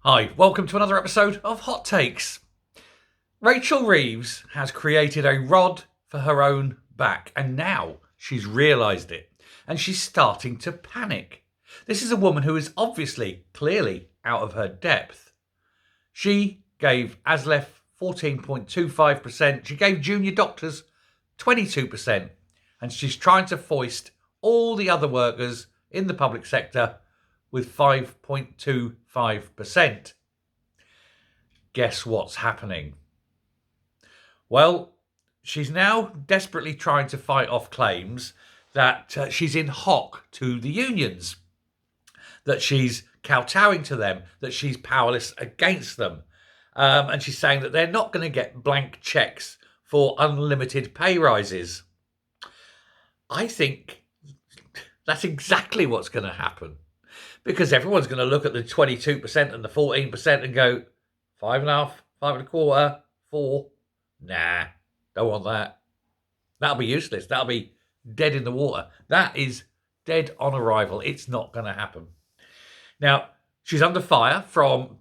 Hi, welcome to another episode of Hot Takes. Rachel Reeves has created a rod for her own back, and now she's realised it, and she's starting to panic. This is a woman who is obviously, clearly out of her depth. She gave ASLEF 14.25%, she gave junior doctors 22%, and she's trying to foist all the other workers in the public sector with 5.25%. Guess what's happening? Well, she's now desperately trying to fight off claims that she's in hock to the unions, that she's kowtowing to them, that she's powerless against them. And she's saying that they're not going to get blank checks for unlimited pay rises. I think that's exactly what's going to happen, because everyone's going to look at the 22% and the 14% and go, 5.5, 5.25, 4. Nah, don't want that. That'll be useless. That'll be dead in the water. That is dead on arrival. It's not going to happen. Now, she's under fire from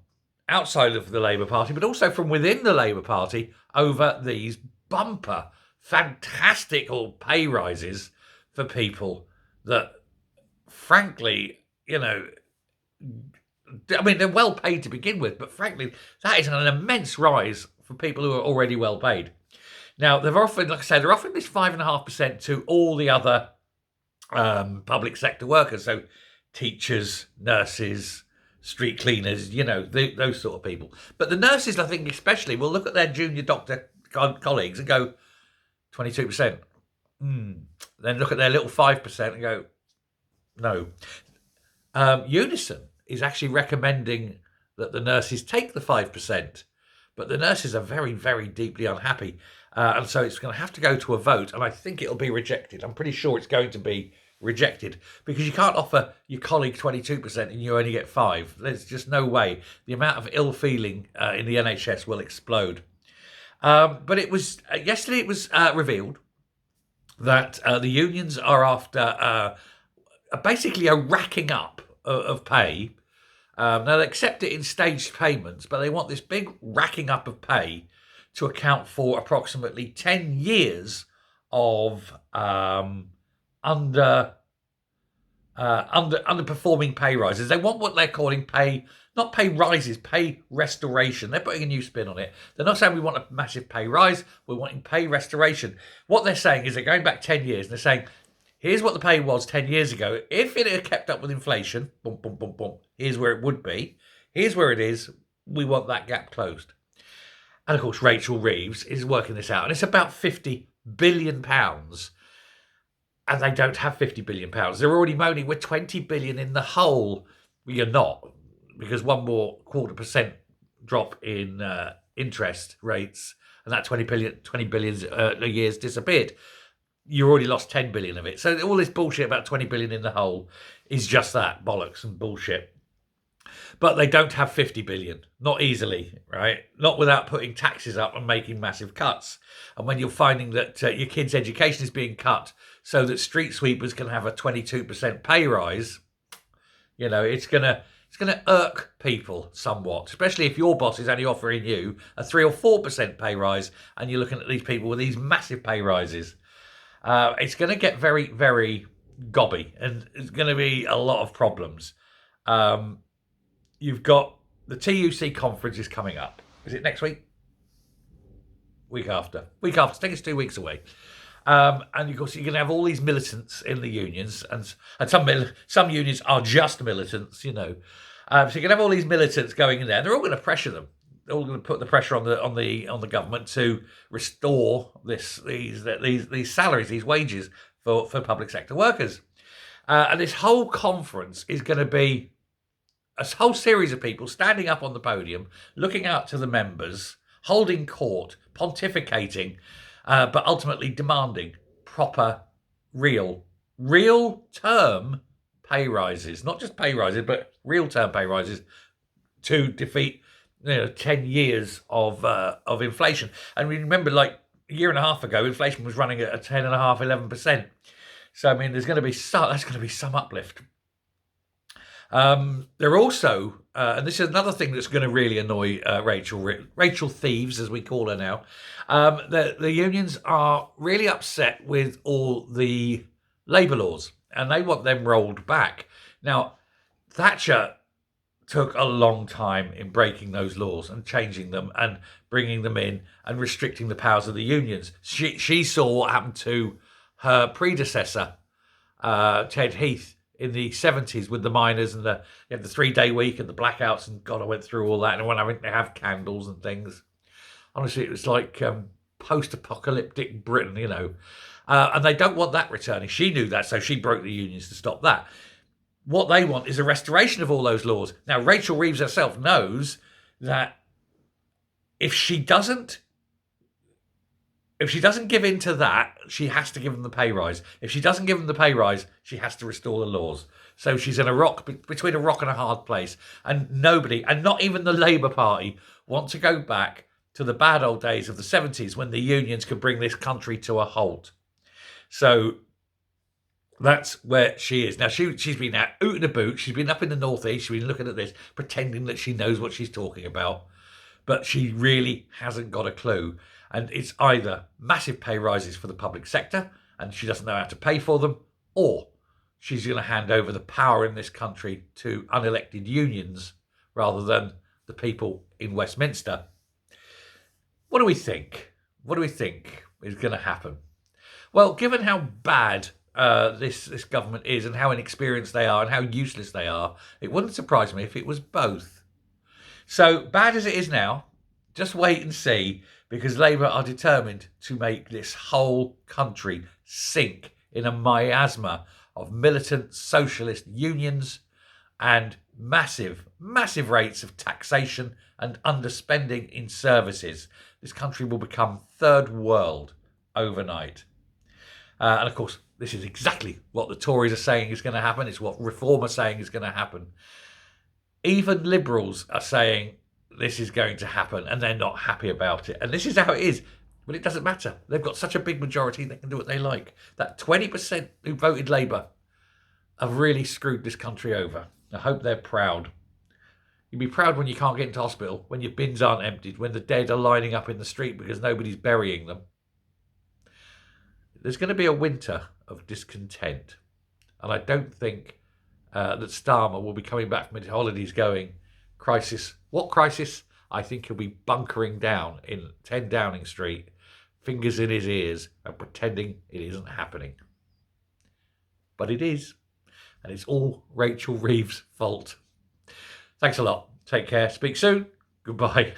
outside of the Labour Party, but also from within the Labour Party over these bumper, fantastical pay rises for people that, frankly, I mean, they're well paid to begin with, but frankly, that is an immense rise for people who are already well paid. Now, they're offering, like I said, they're offering this 5.5% to all the other public sector workers. So teachers, nurses, street cleaners, those sort of people. But the nurses, I think especially, will look at their junior doctor colleagues and go, 22%. Then look at their little 5% and go, no. Unison is actually recommending that the nurses take the 5%, but the nurses are very, very deeply unhappy. And so it's going to have to go to a vote, and I think it'll be rejected. I'm pretty sure it's going to be rejected, because you can't offer your colleague 22% and you only get 5. There's just no way. The amount of ill feeling in the NHS will explode. But it was yesterday it was revealed that the unions are after basically a racking up of pay. Now, they accept it in staged payments, but they want this big racking up of pay to account for approximately 10 years of underperforming pay rises. They want what they're calling not pay rises, pay restoration. They're putting a new spin on it. They're not saying we want a massive pay rise, we're wanting pay restoration. What they're saying is they're going back 10 years and they're saying, here's what the pay was 10 years ago. If it had kept up with inflation, boom, boom, boom, boom, here's where it would be. Here's where it is. We want that gap closed. And of course, Rachel Reeves is working this out. And it's about £50 billion. And they don't have £50 billion. They're already moaning, we're 20 billion in the hole. Well, you're not, because one more 0.25% drop in interest rates, and that 20 billion a year's disappeared. You already lost 10 billion of it. So all this bullshit about 20 billion in the hole is just that, bollocks and bullshit. But they don't have 50 billion, not easily, right? Not without putting taxes up and making massive cuts. And when you're finding that your kids' education is being cut so that street sweepers can have a 22% pay rise, it's going to irk people somewhat, especially if your boss is only offering you a 3 or 4% pay rise and you're looking at these people with these massive pay rises. It's going to get very, very gobby, and it's going to be a lot of problems. You've got the TUC conference is coming up. Is it next week? Week after. I think it's 2 weeks away. And of course, you're going to have all these militants in the unions, and some unions are just militants, So you're going to have all these militants going in there. They're all going to pressure them. They're all going to put the pressure on the government to restore these salaries, these wages for public sector workers. And this whole conference is going to be a whole series of people standing up on the podium, looking out to the members, holding court, pontificating, but ultimately demanding proper, real term pay rises. Not just pay rises, but real term pay rises to defeat 10 years of inflation. And remember, like a year and a half ago, inflation was running at a 10.5%, 11%. So, I mean, that's going to be some uplift. They're also, and this is another thing that's going to really annoy Rachel Thieves, as we call her now. The unions are really upset with all the labour laws, and they want them rolled back. Now, Thatcher took a long time in breaking those laws and changing them and bringing them in and restricting the powers of the unions. She saw what happened to her predecessor, Ted Heath, in the 70s with the miners and the 3-day week and the blackouts, and God, I went through all that, and when having to have candles and things. Honestly, it was like post-apocalyptic Britain. And they don't want that returning. She knew that, so she broke the unions to stop that. What they want is a restoration of all those laws. Now, Rachel Reeves herself knows that if she doesn't give in to that, she has to give them the pay rise. If she doesn't give them the pay rise, she has to restore the laws. So she's in between a rock and a hard place. And nobody, and not even the Labour Party, want to go back to the bad old days of the 70s when the unions could bring this country to a halt. So that's where she is. Now, she's been out and about. She's been up in the northeast. She's been looking at this, pretending that she knows what she's talking about. But she really hasn't got a clue. And it's either massive pay rises for the public sector, and she doesn't know how to pay for them, or she's going to hand over the power in this country to unelected unions rather than the people in Westminster. What do we think? What do we think is going to happen? Well, given how bad this government is and how inexperienced they are and how useless they are, it wouldn't surprise me if it was both. So bad as it is now, just wait and see, because Labour are determined to make this whole country sink in a miasma of militant socialist unions and massive, massive rates of taxation and underspending in services. This country will become third world overnight. And of course, this is exactly what the Tories are saying is going to happen. It's what Reform are saying is going to happen. Even Liberals are saying this is going to happen, and they're not happy about it. And this is how it is. But it doesn't matter. They've got such a big majority, they can do what they like. That 20% who voted Labour have really screwed this country over. I hope they're proud. You'd be proud when you can't get into hospital, when your bins aren't emptied, when the dead are lining up in the street because nobody's burying them. There's going to be a winter of discontent. And I don't think that Starmer will be coming back from his holidays going, crisis. What crisis? I think he'll be bunkering down in 10 Downing Street, fingers in his ears, and pretending it isn't happening. But it is. And it's all Rachel Reeves' fault. Thanks a lot. Take care. Speak soon. Goodbye.